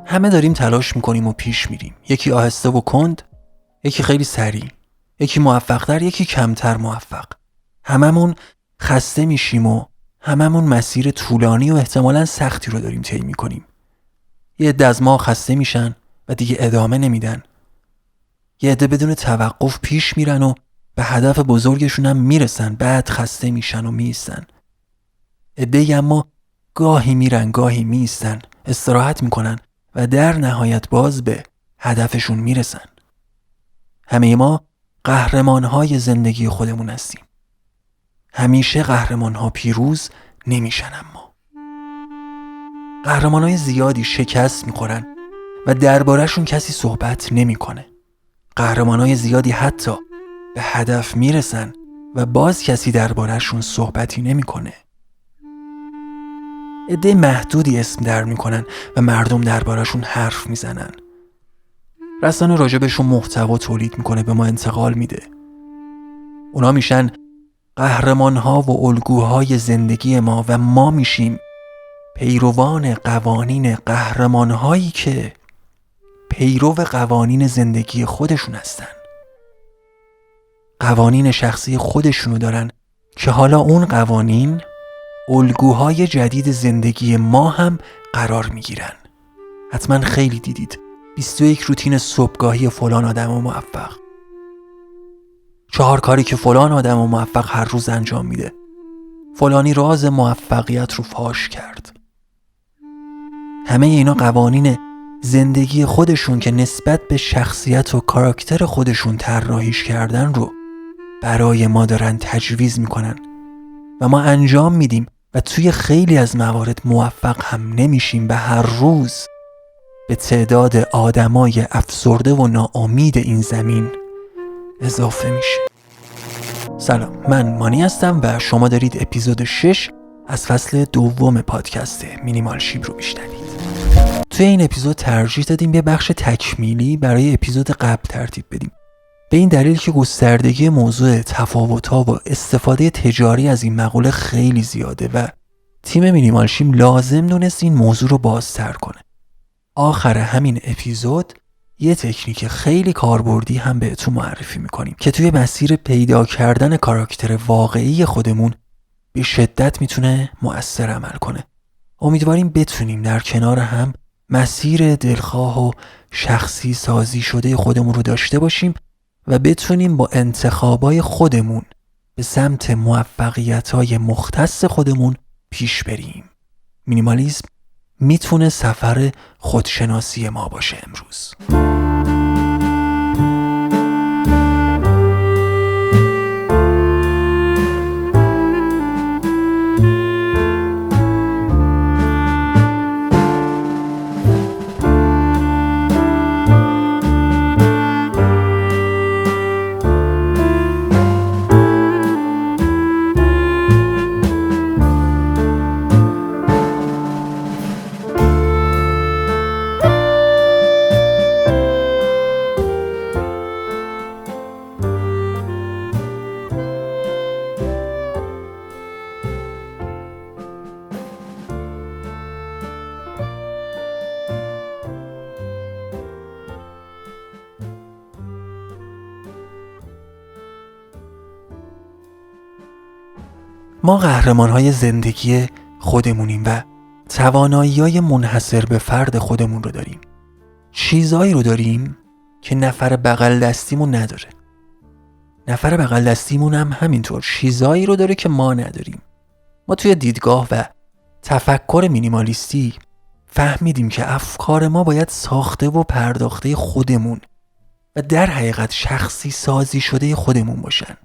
همه داریم تلاش میکنیم و پیش میریم، یکی آهسته و کند، یکی خیلی سریع، یکی موفق‌تر، یکی کمتر موفق. هممون خسته میشیم و هممون مسیر طولانی و احتمالاً سختی رو داریم طی میکنیم. یه عده از ما خسته میشن و دیگه ادامه نمیدن. یه عده بدون توقف پیش میرن و به هدف بزرگشون هم میرسن، بعد خسته میشن و میستن. عده‌ای اما گاهی میرن گاهی میستن، استراحت میکنن و در نهایت باز به هدفشون میرسن. همه ما قهرمان‌های زندگی خودمون هستیم. همیشه قهرمان‌ها پیروز نمیشن، اما قهرمان‌های زیادی شکست میخورن و درباره‌شون کسی صحبت نمیکنه. قهرمان‌های زیادی حتی به هدف میرسن و باز کسی درباره‌شون صحبتی نمیکنه. عده محدودی اسم در میکنن و مردم درباره‌شون حرف میزنن. رسانه راجبشون محتوا تولید میکنه، به ما انتقال میده. اونا میشن قهرمان‌ها و الگوهای زندگی ما و ما میشیم پیروان قوانین قهرمان‌هایی که پیرو قوانین زندگی خودشون هستن. قوانین شخصی خودشونو دارن که حالا اون قوانین الگوهای جدید زندگی ما هم قرار میگیرن. حتما خیلی دیدید 21 روتین صبحگاهی فلان آدم موفق، 4 کاری که فلان آدم موفق هر روز انجام میده، فلانی راز موفقیت رو فاش کرد. همه اینا قوانین زندگی خودشون که نسبت به شخصیت و کاراکتر خودشون طراحیش کردن رو برای ما دارن تجویز میکنن و ما انجام میدیم و توی خیلی از موارد موفق هم نمیشیم و هر روز به تعداد آدمای افسرده و ناامید این زمین اضافه میشه. سلام، من مانی هستم و شما دارید اپیزود 6 از فصل دوم پادکست مینیمال شیب رو میشنوید. توی این اپیزود ترجیح دادیم یه بخش تکمیلی برای اپیزود قبل ترتیب بدیم، به این دلیل که گستردگی موضوع تفاوت‌ها و استفاده تجاری از این مقوله خیلی زیاده و تیم مینیمال شیب لازم دونست این موضوع رو بازتر کنه. آخر همین اپیزود یه تکنیک خیلی کاربردی هم بهتون معرفی میکنیم که توی مسیر پیدا کردن کاراکتر واقعی خودمون به شدت میتونه مؤثر عمل کنه. امیدواریم بتونیم در کنار هم مسیر دلخواه و شخصی سازی شده خودمون رو داشته باشیم و بتونیم با انتخابای خودمون به سمت موفقیت‌های مختص خودمون پیش بریم. مینیمالیسم میتونه سفر خودشناسی ما باشه امروز. ما قهرمان‌های زندگی خودمونیم و توانایی‌های منحصر به فرد خودمون رو داریم. چیزایی رو داریم که نفر بغل دستیمون نداره. نفر بغل دستیمون هم همینطور چیزایی رو داره که ما نداریم. ما توی دیدگاه و تفکر مینیمالیستی فهمیدیم که افکار ما باید ساخته و پرداخته خودمون و در حقیقت شخصی سازی شده خودمون باشن.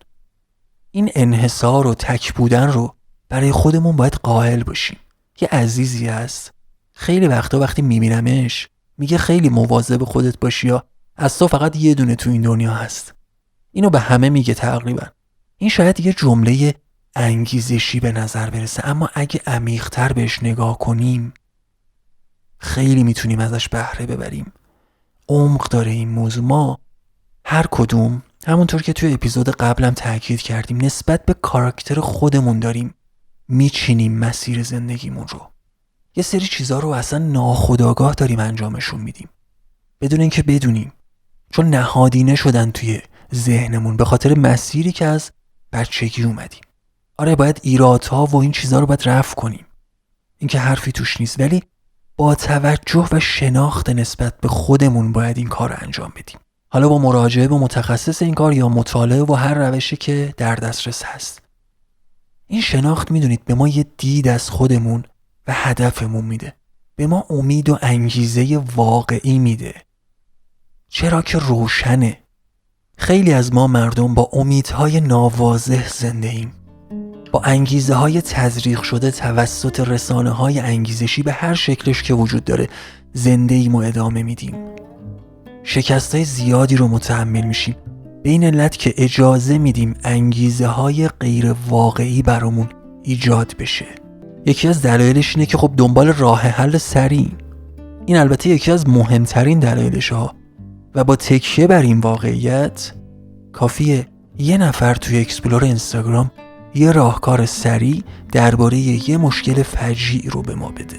این انحصار و تک بودن رو برای خودمون باید قائل باشیم. یه عزیزی هست خیلی وقتا وقتی میبینمش میگه خیلی مواظب خودت باشی یا از تو فقط یه دونه تو این دنیا هست. اینو به همه میگه تقریبا. این شاید یه جمله انگیزشی به نظر برسه، اما اگه عمیق‌تر بهش نگاه کنیم خیلی میتونیم ازش بهره ببریم. عمق داره این موضوع. ما هر کدوم همونطور که توی اپیزود قبلم تاکید کردیم نسبت به کاراکتر خودمون داریم میچینیم مسیر زندگیمون رو. یه سری چیزا رو اصلا ناخودآگاه داریم انجامشون میدیم بدون اینکه بدونیم، چون نهادینه شدن توی ذهنمون به خاطر مسیری که از بچگی اومدیم. آره باید ایرادها و این چیزا رو باید رفع کنیم، این که حرفی توش نیست، ولی با توجه و شناخت نسبت به خودمون باید این کار رو انجام بدیم، حالا با مراجعه به متخصص این کار یا مطالعه و هر روشی که در دسترس هست. این شناخت میدونید به ما یه دید از خودمون و هدفمون میده، به ما امید و انگیزه واقعی میده، چرا که روشنه. خیلی از ما مردم با امیدهای ناواضح زنده ایم، با انگیزه های تزریق شده توسط رسانه های انگیزشی به هر شکلش که وجود داره زنده ایم و ادامه میدیم. شکست های زیادی رو متحمل میشیم به این علت که اجازه میدیم انگیزه های غیر واقعی برامون ایجاد بشه. یکی از دلایلش اینه که خب دنبال راه حل سریع، این البته یکی از مهمترین دلایلش ها، و با تکیه بر این واقعیت کافیه یه نفر توی اکسپلور اینستاگرام یه راهکار سریع درباره یه مشکل فجیع رو به ما بده.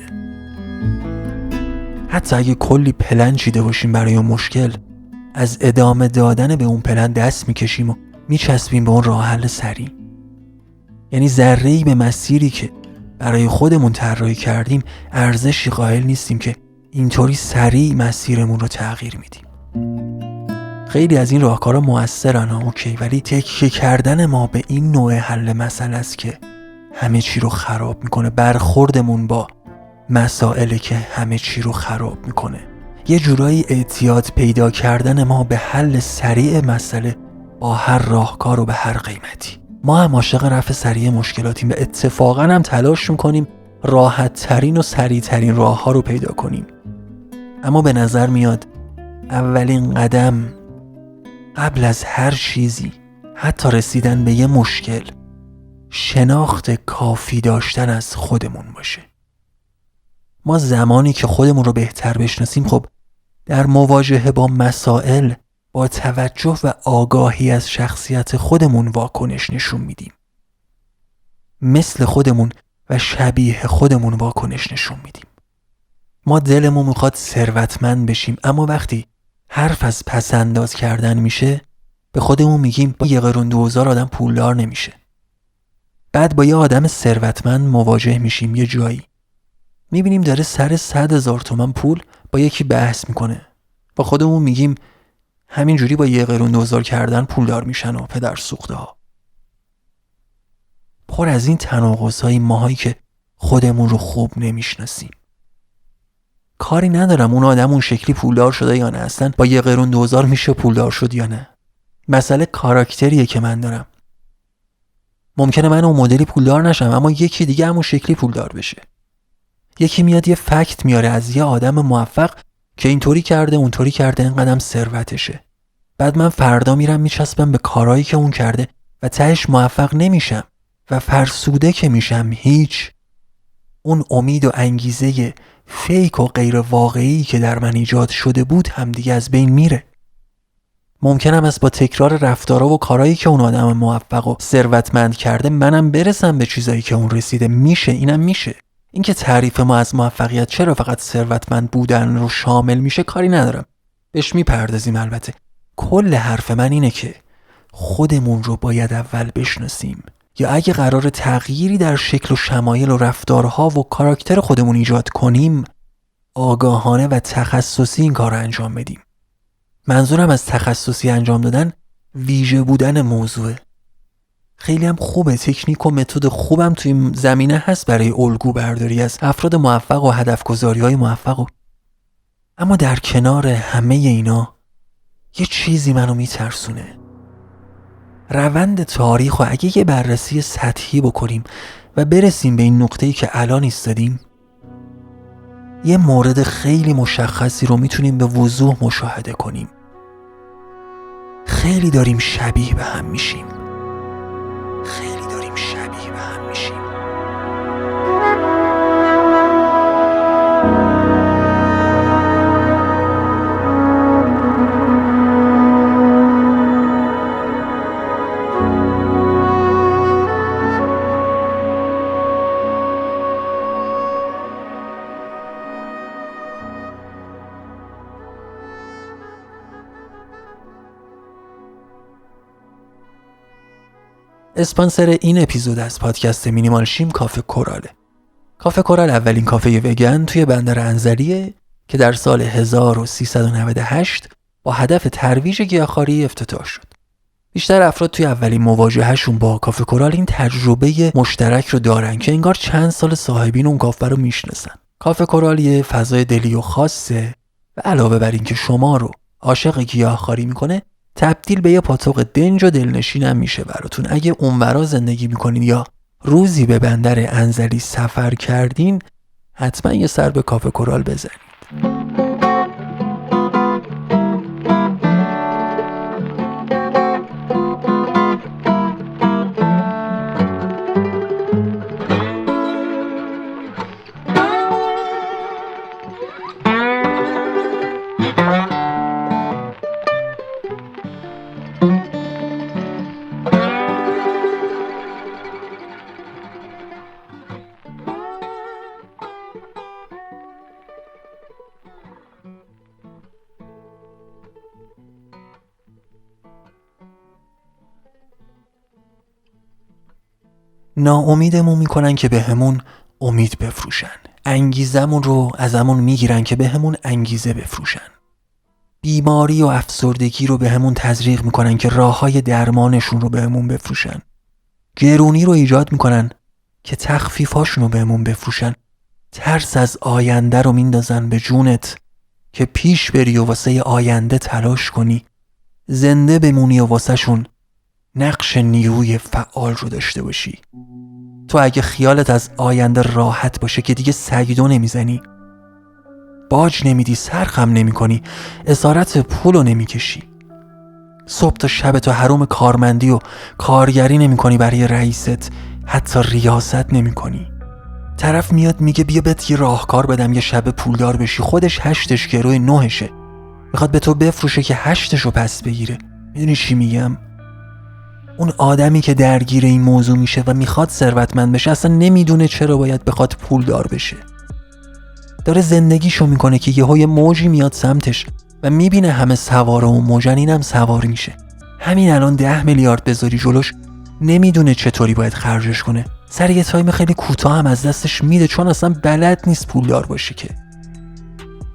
حتی اگه کلی پلن چیده باشیم برای اون مشکل، از ادامه دادن به اون پلن دست میکشیم و میچسبیم به اون راه حل سریع. یعنی ذره‌ای به مسیری که برای خودمون طراحی کردیم ارزشی قائل نیستیم که اینطوری سریع مسیرمون رو تغییر میدیم. خیلی از این راهکارها موثرن اوکی، ولی تکیه کردن ما به این نوع حل مسئله است که همه چی رو خراب میکنه. برخوردمون با مسائلی که همه چی رو خراب میکنه. یه جورایی اعتیاد پیدا کردن ما به حل سریع مسئله با هر راهکار و به هر قیمتی. ما هم عاشق رفع سریع مشکلاتیم و اتفاقا هم تلاش میکنیم راحت ترین و سریع ترین راه ها رو پیدا کنیم. اما به نظر میاد اولین قدم قبل از هر چیزی، حتی رسیدن به یه مشکل، شناخت کافی داشتن از خودمون باشه. ما زمانی که خودمون رو بهتر بشناسیم، خب در مواجهه با مسائل با توجه و آگاهی از شخصیت خودمون واکنش نشون میدیم. مثل خودمون و شبیه خودمون واکنش نشون میدیم. ما دلمون میخواد ثروتمند بشیم، اما وقتی حرف از پس‌انداز کردن میشه به خودمون میگیم با 1,000,000 آدم پولدار نمیشه. بعد با یه آدم ثروتمند مواجه میشیم یه جایی، میبینیم داره سر 100,000 تومان پول با یکی بحث میکنه، با خودمون میگیم همینجوری با 1,000,000 کردن پولدار میشن و پدر سوخته ها. پر از این تناقض های ماهایی که خودمون رو خوب نمیشناسیم. کاری ندارم اون آدم اون شکلی پولدار شده یا نه، اصلا با 1,000,000 میشه پولدار شد یا نه. مسئله کاراکتریه که من دارم. ممکنه من اون مدلی پولدار نشم، اما یکی دیگه همون شکلی پولدار بشه. یکی میاد یه فکت میاره از یه آدم موفق که اینطوری کرده اونطوری کرده اینقدر ثروتشه. بعد من فردا میرم میچسبم به کارهایی که اون کرده و تهش موفق نمیشم و فرسوده که میشم هیچ. اون امید و انگیزه فیک و غیر واقعی که در من ایجاد شده بود هم دیگه از بین میره. ممکنم است با تکرار رفتارها و کارهایی که اون آدم موفق و ثروتمند کرده منم برسم به چیزایی که اون رسیده. میشه، اینم میشه. اینکه تعریف ما از موفقیت چرا فقط ثروتمند بودن رو شامل میشه کاری ندارم، بهش میپردازیم. البته کل حرف من اینه که خودمون رو باید اول بشناسیم، یا اگه قرار تغییری در شکل و شمایل و رفتارها و کاراکتر خودمون ایجاد کنیم آگاهانه و تخصصی این کار رو انجام بدیم. منظورم از تخصصی انجام دادن ویژه بودن موضوعه. خیلی هم خوبه، تکنیک و متد خوبم توی این زمینه هست برای الگو برداری از افراد موفق و هدفگذاری‌های موفق اما در کنار همه اینا یه چیزی منو میترسونه. روند تاریخ و اگه یه بررسی سطحی بکنیم و برسیم به این نقطه‌ای که الان ایستادیم، یه مورد خیلی مشخصی رو میتونیم به وضوح مشاهده کنیم. خیلی داریم شبیه به هم میشیم. اسپانسر این اپیزود از پادکست مینیمال شیم کافه کوراله. کافه کورال اولین کافه وگن توی بندر انزلیه که در سال 1398 با هدف ترویج گیاهخواری افتتاح شد. بیشتر افراد توی اولین مواجههشون با کافه کورال این تجربه مشترک رو دارن که انگار چند سال صاحبین اون کافه رو میشناسن. کافه کورال یه فضای دلی و خاصه و علاوه بر این که شما رو عاشق گیاهخواری میکنه، تبدیل به یه پاتوق دنج و دلنشین هم میشه براتون. اگه اونورا زندگی میکنین یا روزی به بندر انزلی سفر کردین، حتما یه سر به کافه کورال بزنید. ناامیدمون میکنن که به همون امید بفروشن. انگیزمون رو ازمون میگیرن که به همون انگیزه بفروشن. بیماری و افسردگی رو به همون تزریق میکنن که راههای درمانشون رو به همون بفروشن. گرونی رو ایجاد میکنن که تخفیفاشون رو به همون بفروشن. ترس از آینده رو میندازن به جونت که پیش بری و واسه آینده تلاش کنی، زنده بمونی و واسه شون نقش نیروی فعال رو داشته باشی. تو اگه خیالت از آینده راحت باشه که دیگه سگدو نمیزنی، باج نمیدی، سرخم نمی کنی، اسارت پول رو نمی کشی، صبح تا شب تو حروم کارمندی و کارگری نمی کنی برای رئیست، حتی ریاست نمی کنی. طرف میاد میگه بیا بهت یه راهکار بدم یه شب پولدار بشی، خودش 8 گروی 9 میخواد به تو بفروشه که 8 رو پس بگیره. میدونی چی میگم؟ اون آدمی که درگیر این موضوع میشه و میخواد ثروتمند بشه اصلا نمیدونه چرا باید بخواد پولدار بشه. داره زندگیشو میکنه که یه موجی میاد سمتش و میبینه همه سوار اون موجن، اینم سوار میشه. همین الان 10 میلیارد بذاری جلوش، نمیدونه چطوری باید خرجش کنه. سر یه تایم خیلی کوتاه هم از دستش میده چون اصلا بلد نیست پولدار باشه. که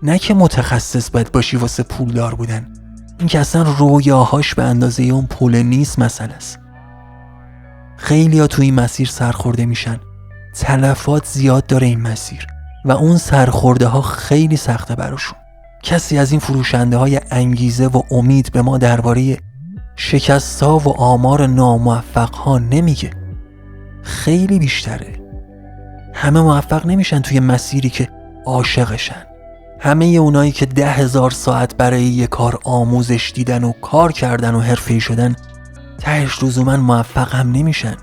نه که متخصص باید باشی واسه پولدار بودن، این که اصلا رویاهاش به اندازه اون پول نیست مسئله است. خیلی ها تو این مسیر سرخورده میشن، تلفات زیاد داره این مسیر و اون سرخورده ها خیلی سخته براشون. کسی از این فروشنده های انگیزه و امید به ما درباره شکست‌ها و آمار ناموفق ها نمیگه. خیلی بیشتره. همه موفق نمیشن توی مسیری که عاشقشن. همه اونایی که 10,000 ساعت برای یه کار آموزش دیدن و کار کردن و حرفه‌ای شدن، تهش لزوماً موفق هم نمیشن.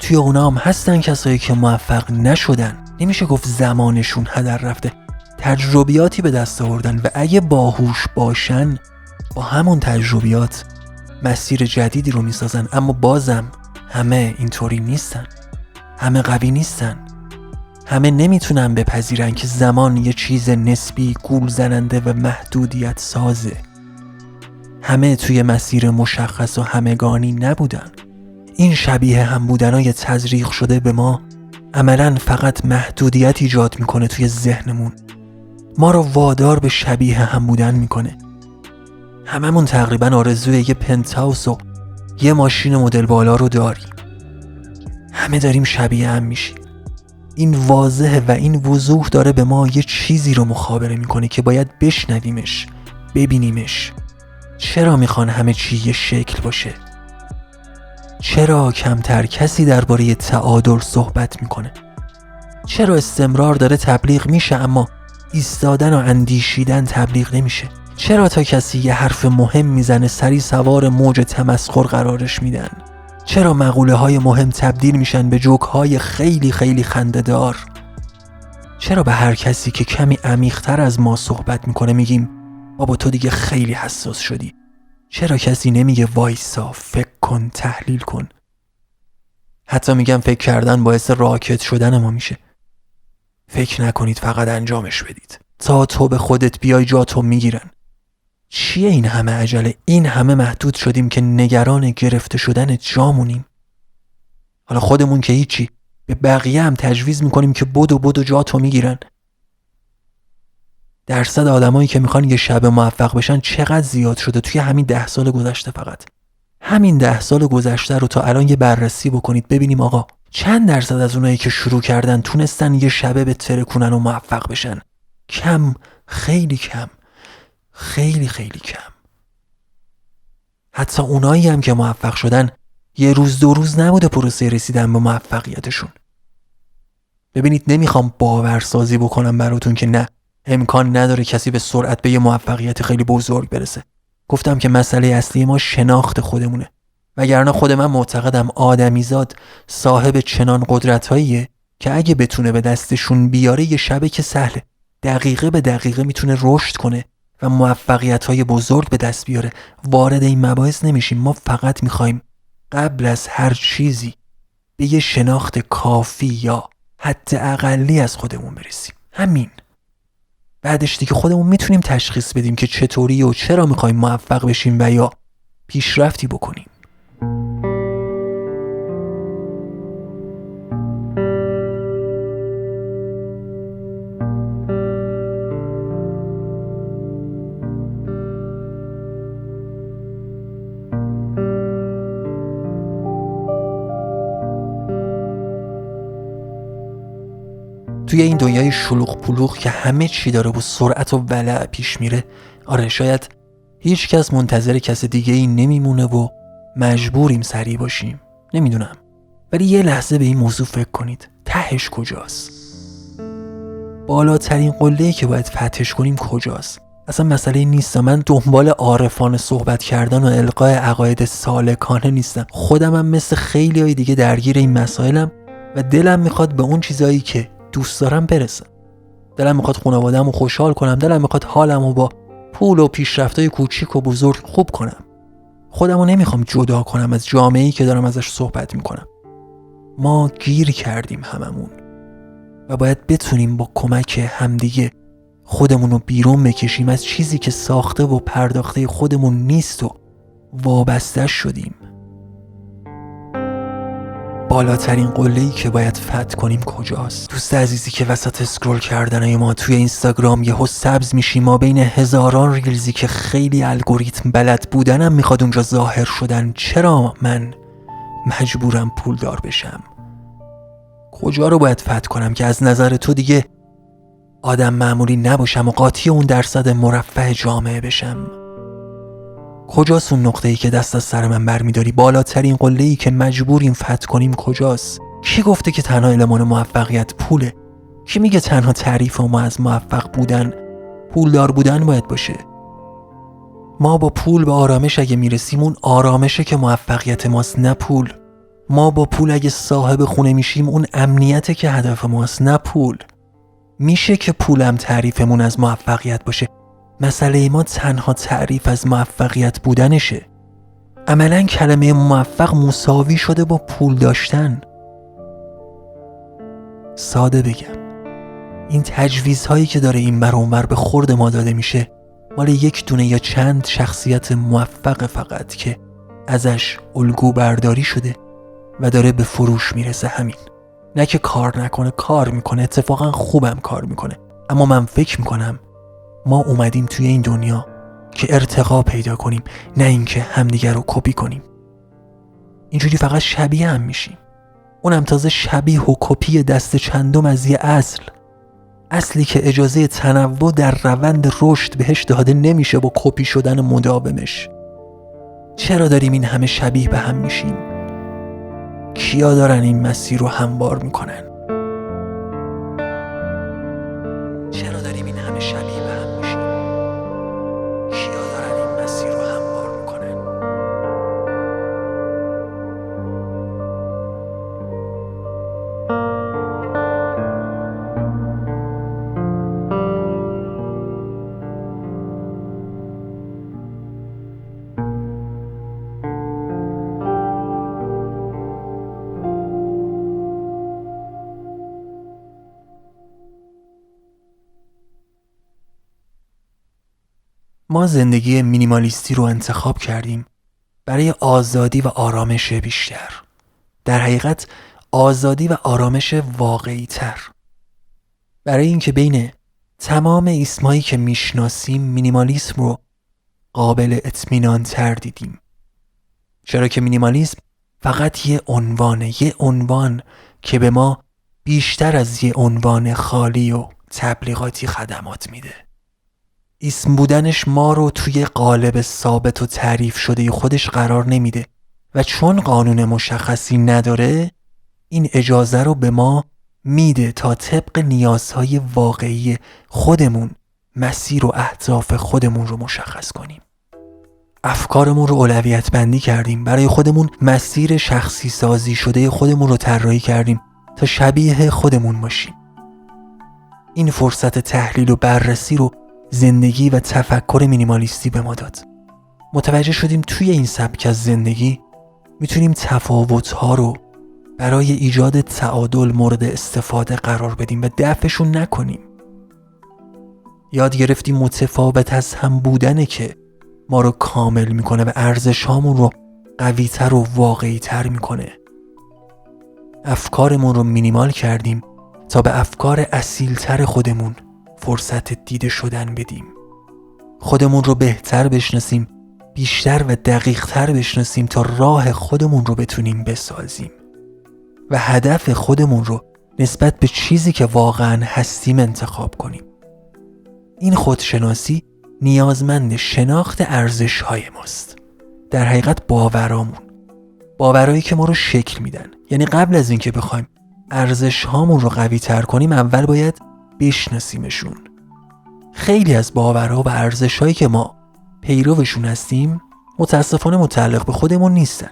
توی اونا هم هستن کسایی که موفق نشدن. نمیشه گفت زمانشون هدر رفته، تجربیاتی به دست آوردن و اگه باهوش باشن با همون تجربیات مسیر جدیدی رو میسازن. اما بازم همه اینطوری نیستن، همه قوی نیستن، همه نمیتونن بپذیرن که زمان یه چیز نسبی، گول زننده و محدودیت سازه. همه توی مسیر مشخص و همگانی نبودن. این شبیه هم بودنای تزریق شده به ما عملاً فقط محدودیت ایجاد میکنه توی ذهنمون، ما رو وادار به شبیه هم بودن میکنه. هممون تقریباً آرزوی یه پنتهاوس و یه ماشین مدل بالا رو داریم. همه داریم شبیه هم میشیم. این واضحه و این وضوح داره به ما یه چیزی رو مخابره میکنه که باید بشنویمش، ببینیمش. چرا میخوان همه چی یه شکل باشه؟ چرا کمتر کسی درباره تعادل صحبت میکنه؟ چرا استمرار داره تبلیغ میشه اما ایستادن و اندیشیدن تبلیغ نمیشه؟ چرا تا کسی یه حرف مهم میزنه سری سوار موج تمسخر قرارش میدن؟ چرا مقوله های مهم تبدیل میشن به جوک های خیلی خیلی خنده‌دار؟ چرا به هر کسی که کمی عمیق‌تر از ما صحبت میکنه میگیم بابا تو دیگه خیلی حساس شدی؟ چرا کسی نمیگه وایسا، فکر کن، تحلیل کن؟ حتی میگم فکر کردن باعث راکت شدن ما میشه. فکر نکنید، فقط انجامش بدید. تا تو به خودت بیای جاتو میگیرن. چیه این همه عجله؟ این همه محدود شدیم که نگران گرفته شدن جامونیم. حالا خودمون که هیچی، به بقیه هم تجویز میکنیم که بدو جاتو میگیرن. درصد آدمایی که میخوان یه شب موفق بشن چقدر زیاد شده توی همین 10 سال گذشته. فقط همین 10 سال گذشته رو تا الان یه بررسی بکنید ببینیم آقا چند درصد از اونایی که شروع کردن تونستن یه شبه به ترکونن و موفق بشن؟ کم، خیلی کم، خیلی خیلی کم. حتی اونایی هم که موفق شدن یه روز 2 روز نبوده پروسه رسیدن به موفقیتشون. ببینید نمیخوام باورسازی بکنم براتون که نه امکان نداره کسی به سرعت به یه موفقیت خیلی بزرگ برسه. گفتم که مسئله اصلی ما شناخت خودمونه، وگرنه خود من معتقدم آدمیزاد صاحب چنان قدرتاییه که اگه بتونه به دستشون بیاره یه شبه که سهله، دقیقه به دقیقه میتونه رشد کنه و موفقیت‌های بزرگ به دست بیاره. وارد این مباحث نمیشیم، ما فقط میخوایم قبل از هر چیزی به یه شناخت کافی یا حد اقلی از خودمون برسیم. همین. بعدش دیگه خودمون میتونیم تشخیص بدیم که چطوری و چرا میخوایم موفق بشیم و یا پیشرفتی بکنیم. توی این دنیای شلوغ پلوغ که همه چی داره با سرعت و ولع پیش میره، آره شاید هیچ کس منتظر کس دیگه ای نمیمونه و مجبوریم سریع باشیم. نمیدونم، ولی یه لحظه به این موضوع فکر کنید. تهش کجاست؟ بالاترین قله‌ای که باید فتحش کنیم کجاست؟ اصلا مسئله نیست. من دنبال عارفانه صحبت کردن و القای عقاید سالکانه نیستم. خودم هم مثل خیلی های دیگه درگیر این مسائلم و دلم میخواد به اون چیزایی که دوست دارم برسم. دلم میخواد خانواده‌مو خوشحال کنم، دلم میخواد حالمو با پول و پیشرفت‌های کوچیک و بزرگ خوب کنم. خودمو نمیخوام جدا کنم از جامعه‌ای که دارم ازش صحبت میکنم. ما گیر کردیم هممون و باید بتونیم با کمک همدیگه خودمون رو بیرون بکشیم از چیزی که ساخته و پرداخته خودمون نیست و وابسته شدیم. بالاترین قله‌ای که باید فتح کنیم کجاست؟ دوست عزیزی که وسط اسکرول کردن ما توی اینستاگرام یهو سبز میشی ما بین هزاران ریلزی که خیلی الگوریتم بلد بودنم میخواد اونجا ظاهر شدن، چرا من مجبورم پولدار بشم؟ کجا رو باید فتح کنم که از نظر تو دیگه آدم معمولی نباشم و قاطی اون درصد مرفه جامعه بشم؟ کجاست اون نقطه‌ای که دست از سر من برمیداری؟ بالاترین قله‌ای که مجبوریم فتح کنیم کجاست؟ کی گفته که تنها المان موفقیت پوله؟ کی میگه تنها تعریف ما از موفق بودن پولدار بودن باید باشه؟ ما با پول به آرامش اگه میرسیم اون آرامشه که موفقیت ماست، نه پول. ما با پول اگه صاحب خونه میشیم اون امنیته که هدف ماست، نه پول. میشه که پولم تعریفمون از موفقیت باشه. مسئله ما تنها تعریف از موفقیت بودنشه. عملاً کلمه موفق مساوی شده با پول داشتن. ساده بگم این تجویزهایی که داره این بر اون بر به خورد ما داده میشه مال یک دونه یا چند شخصیت موفق فقط که ازش الگو برداری شده و داره به فروش میرسه. همین. نه که کار نکنه، کار میکنه، اتفاقا خوبم کار میکنه. اما من فکر میکنم ما اومدیم توی این دنیا که ارتقا پیدا کنیم، نه اینکه همدیگر رو کپی کنیم. اینجوری فقط شبیه هم میشیم. اونم تازه شبیه و کپی دست چندم از یه اصلی که اجازه تنوع در روند رشد بهش داده نمیشه با کپی شدن مداومش. چرا داریم این همه شبیه به هم میشیم؟ کیا دارن این مسیر رو هموار میکنن؟ چرا داریم این همه شبیه به هم میشیم؟ کیا دارن این مسیر رو هموار میکنن؟ ما زندگی مینیمالیستی رو انتخاب کردیم برای آزادی و آرامش بیشتر. در حقیقت آزادی و آرامش واقعی تر. برای اینکه بین تمام ایسمایی که میشناسیم مینیمالیسم رو قابل اطمینان تر دیدیم. چرا که مینیمالیسم فقط یه عنوان که به ما بیشتر از یه عنوان خالی و تبلیغاتی خدمات میده. اسم بودنش ما رو توی قالب ثابت و تعریف شده خودش قرار نمیده و چون قانون مشخصی نداره این اجازه رو به ما میده تا طبق نیازهای واقعی خودمون مسیر و اهداف خودمون رو مشخص کنیم. افکارمون رو اولویت بندی کردیم، برای خودمون مسیر شخصی سازی شده خودمون رو طراحی کردیم تا شبیه خودمون باشیم. این فرصت تحلیل و بررسی رو زندگی و تفکر مینیمالیستی به ما داد. متوجه شدیم توی این سبک از زندگی میتونیم تفاوت‌ها رو برای ایجاد تعادل مورد استفاده قرار بدیم و دفعشون نکنیم. یاد گرفتیم متفاوت از هم بودنه که ما رو کامل میکنه و ارزش‌هامون رو قوی‌تر و واقعی‌تر میکنه. افکارمون رو مینیمال کردیم تا به افکار اصیل‌تر خودمون فرصت دیده شدن بدیم. خودمون رو بهتر بشناسیم، بیشتر و دقیق‌تر بشناسیم تا راه خودمون رو بتونیم بسازیم و هدف خودمون رو نسبت به چیزی که واقعاً هستیم انتخاب کنیم. این خودشناسی نیازمند شناخت ارزش‌های ماست. در حقیقت باورایی که ما رو شکل میدن. یعنی قبل از اینکه بخوایم ارزش‌هامون رو قوی‌تر کنیم اول باید بشناسیمشون. خیلی از باورها و ارزش‌هایی که ما پیروشون هستیم متاسفانه متعلق به خودمون نیستن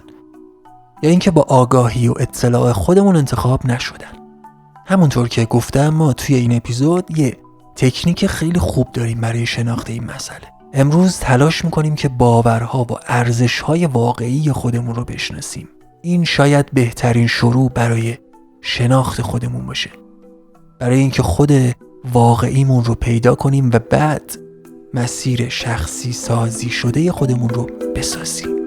یا اینکه با آگاهی و اطلاع خودمون انتخاب نشدن. همونطور که گفتم ما توی این اپیزود یه تکنیک خیلی خوب داریم برای شناخت این مسئله. امروز تلاش میکنیم که باورها و ارزش‌های واقعی خودمون رو بشناسیم. این شاید بهترین شروع برای شناخت خودمون باشه. برای اینکه خود واقعیمون رو پیدا کنیم و بعد مسیر شخصی سازی شده خودمون رو بسازیم.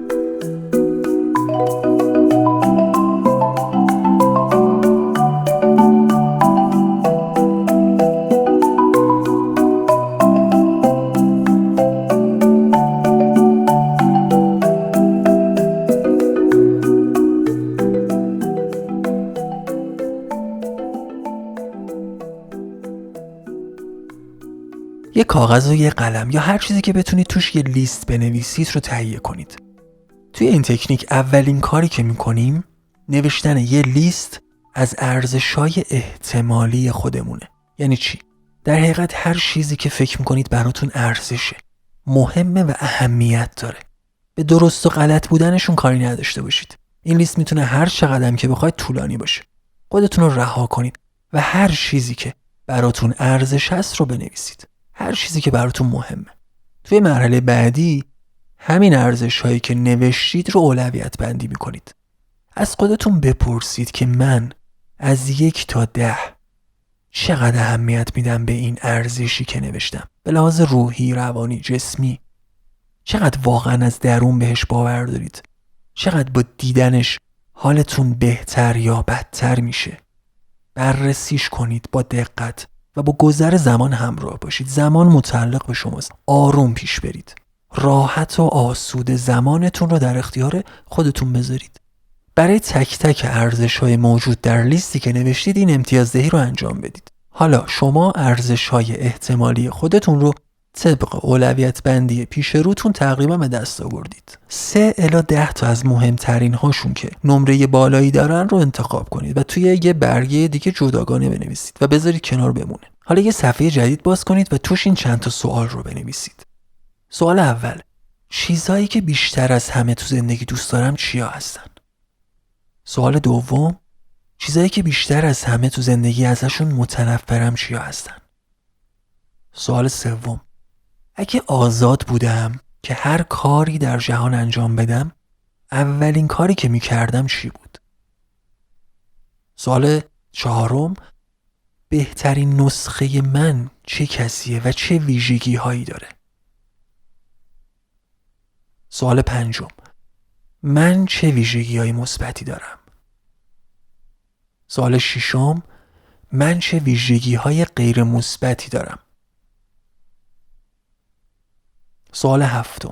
یه کاغذ و یه قلم یا هر چیزی که بتونید توش یه لیست بنویسید رو تهیه کنید. توی این تکنیک اولین کاری که میکنیم نوشتن یه لیست از ارزش‌های احتمالی خودمونه. یعنی چی؟ در حقیقت هر چیزی که فکر میکنید براتون ارزشه، مهمه و اهمیت داره. به درست و غلط بودنشون کاری نداشته باشید. این لیست میتونه هر چقدر که بخواید طولانی باشه. خودتون رو رها کنید و هر چیزی که براتون ارزش هست رو بنویسید. هر چیزی که براتون مهمه. توی مرحله بعدی همین ارزش‌هایی که نوشتید رو اولویت بندی می‌کنید. از خودتون بپرسید که من از 1 تا 10 چقدر اهمیت میدم به این ارزشی که نوشتم؟ به لحاظ روحی، روانی، جسمی. چقدر واقعا از درون بهش باور دارید؟ چقدر با دیدنش حالتون بهتر یا بدتر میشه؟ بررسیش کنید با دقت و با گذر زمان همراه باشید. زمان متعلق به شماست. آروم پیش برید. راحت و آسوده زمانتون رو در اختیار خودتون بذارید. برای تک تک ارزش‌های موجود در لیستی که نوشتید این امتیازدهی رو انجام بدید. حالا شما ارزش‌های احتمالی خودتون رو طبق اولویت بندی پیش روتون تقریبا به دست آوردید. 3 الی 10 تا از مهمترین هاشون که نمره بالایی دارن رو انتخاب کنید و توی یه برگه دیگه جداگانه بنویسید و بذارید کنار بمونه. حالا یه صفحه جدید باز کنید و توش این چند تا سوال رو بنویسید. سوال اول: چیزایی که بیشتر از همه تو زندگی دوست دارم چیا هستن؟ سوال دوم: چیزایی که بیشتر از همه تو زندگی ازشون متنفرم چیا هستن؟ سوال سوم: اگه آزاد بودم که هر کاری در جهان انجام بدم اولین کاری که میکردم چی بود؟ سوال چهارم: بهترین نسخه من چه کسیه و چه ویژگی هایی داره؟ سوال پنجم: من چه ویژگی های مثبتی دارم؟ سوال 6: من چه ویژگی‌های غیر مثبتی دارم؟ سوال 7: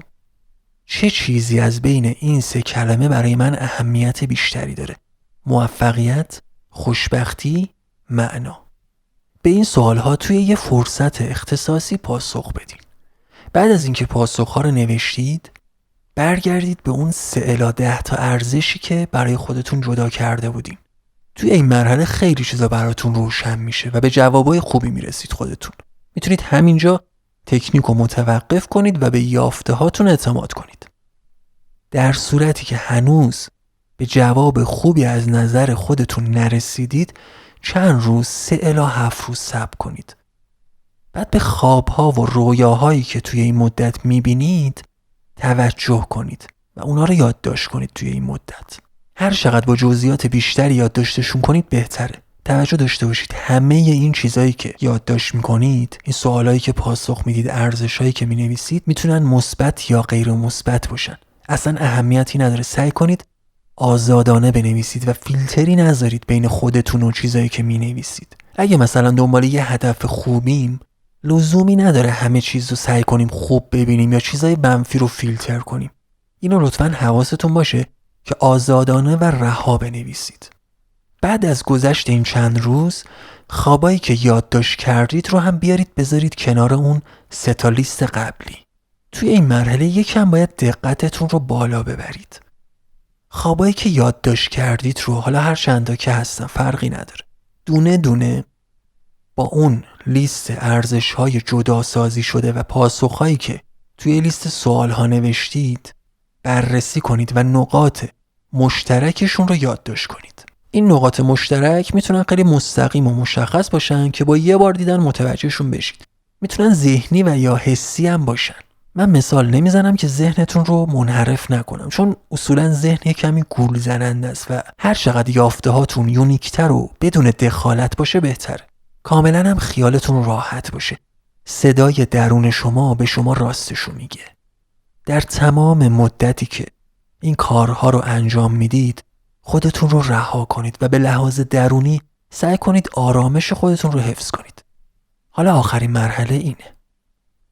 چه چیزی از بین این 3 کلمه برای من اهمیت بیشتری داره؟ موفقیت، خوشبختی، معنا. به این سوالها توی یه فرصت اختصاصی پاسخ بدین. بعد از اینکه پاسخها رو نوشتید، برگردید به اون 3 الی 10 تا ارزشی که برای خودتون جدا کرده بودین. توی این مرحله خیلی چیزا براتون روشن میشه و به جوابای خوبی میرسید خودتون. میتونید همینجا تکنیک رو متوقف کنید و به یافته هاتون اعتماد کنید. در صورتی که هنوز به جواب خوبی از نظر خودتون نرسیدید، چند روز 3 الی 7 روز صبر کنید. بعد به خوابها و رویاهایی که توی این مدت میبینید توجه کنید و اونا رو یادداشت کنید توی این مدت. هر چقدر با جزئیات بیشتری یادداشتشون کنید بهتره. توجه داشته باشید همه این چیزایی که یادداشت میکنید، این سوالایی که پاسخ میدید، ارزشایی که مینویسید، میتونن مثبت یا غیر مثبت باشن. اصلا اهمیتی نداره. سعی کنید آزادانه بنویسید و فیلتری نذارید بین خودتون و چیزایی که مینویسید. اگه مثلا دنبال یه هدف خوبیم، لزومی نداره همه چیز رو سعی کنیم خوب ببینیم یا چیزای منفی رو فیلتر کنیم. اینو لطفاً حواستون باشه که آزادانه و رها بنویسید. بعد از گذشت این چند روز، خوابایی که یادداشت کردید رو هم بیارید بذارید کنار اون 3 تا لیست قبلی. توی این مرحله یکم باید دقتتون رو بالا ببرید. خوابایی که یادداشت کردید رو، حالا هر چند تا که هستن فرقی نداره، دونه دونه با اون لیست ارزش‌های جدا سازی شده و پاسخ‌هایی که توی لیست سوال‌ها نوشتید بررسی کنید و نقاط مشترکشون رو یادداشت کنید. این نقاط مشترک میتونن خیلی مستقیم و مشخص باشن که با یه بار دیدن متوجهشون بشید. میتونن ذهنی و یا حسی هم باشن. من مثال نمیزنم که ذهنتون رو منحرف نکنم، چون اصولا ذهن کمی گول زننده است و هر چقدر یافته هاتون یونیکتر و بدون دخالت باشه بهتره. کاملا هم خیالتون راحت باشه. صدای درون شما به شما راستشو میگه. در تمام مدتی که این کارها رو انجام میدید، خودتون رو رها کنید و به لحاظ درونی سعی کنید آرامش خودتون رو حفظ کنید. حالا آخرین مرحله اینه.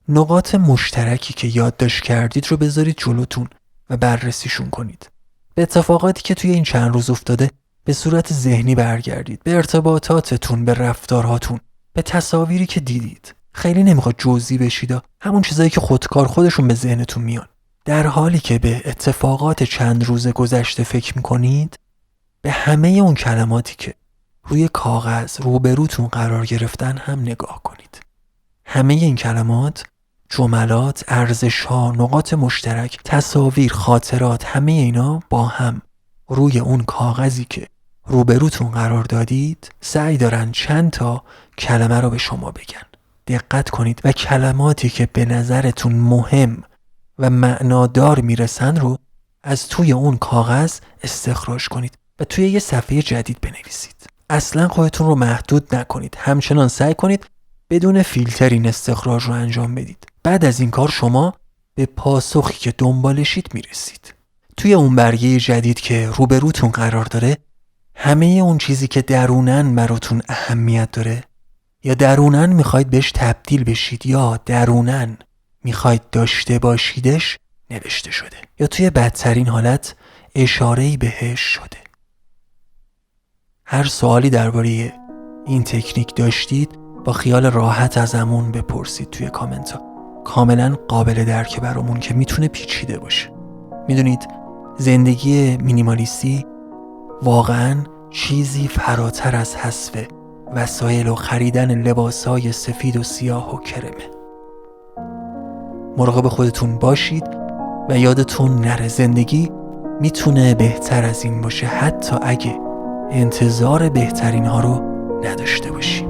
نقاط مشترکی که یادداشت کردید رو بذارید جلوتون و بررسیشون کنید. به اتفاقاتی که توی این چند روز افتاده به صورت ذهنی برگردید. به ارتباطاتتون، به رفتارهاتون، به تصاویری که دیدید. خیلی نمیخواد جزئی بشید، همون چیزایی که خودکار خودشون به ذهنتون میان. در حالی که به اتفاقات چند روز گذشته فکر میکنید، به همه اون کلماتی که روی کاغذ روبروتون قرار گرفتن هم نگاه کنید. همه این کلمات، جملات، ارزش‌ها، نقاط مشترک، تصاویر، خاطرات، همه اینا با هم روی اون کاغذی که روبروتون قرار دادید سعی دارن چند تا کلمه رو به شما بگن. دقت کنید و کلماتی که به نظرتون مهم و معنادار میرسن رو از توی اون کاغذ استخراج کنید و توی یه صفحه جدید بنویسید. اصلا خودتون رو محدود نکنید. همچنان سعی کنید بدون فیلتر این استخراج رو انجام بدید. بعد از این کار شما به پاسخی که دنبالشید میرسید. توی اون برگه جدید که روبروتون قرار داره، همه اون چیزی که درونن براتون اهمیت داره یا درونن میخواید بهش تبدیل بشید یا درونن میخواید داشته باشیدش نوشته شده یا توی بدترین حالت اشاره‌ای بهش شده. هر سوالی درباره این تکنیک داشتید با خیال راحت ازمون بپرسید توی کامنت ها. کاملا قابل درک برامون که میتونه پیچیده باشه. میدونید زندگی مینیمالیستی واقعا چیزی فراتر از حذف وسایل و خریدن لباسای سفید و سیاه و کرمه. مراقب خودتون باشید و یادتون نره زندگی میتونه بهتر از این باشه، حتی اگه انتظار بهترین ها رو نداشته باشیم.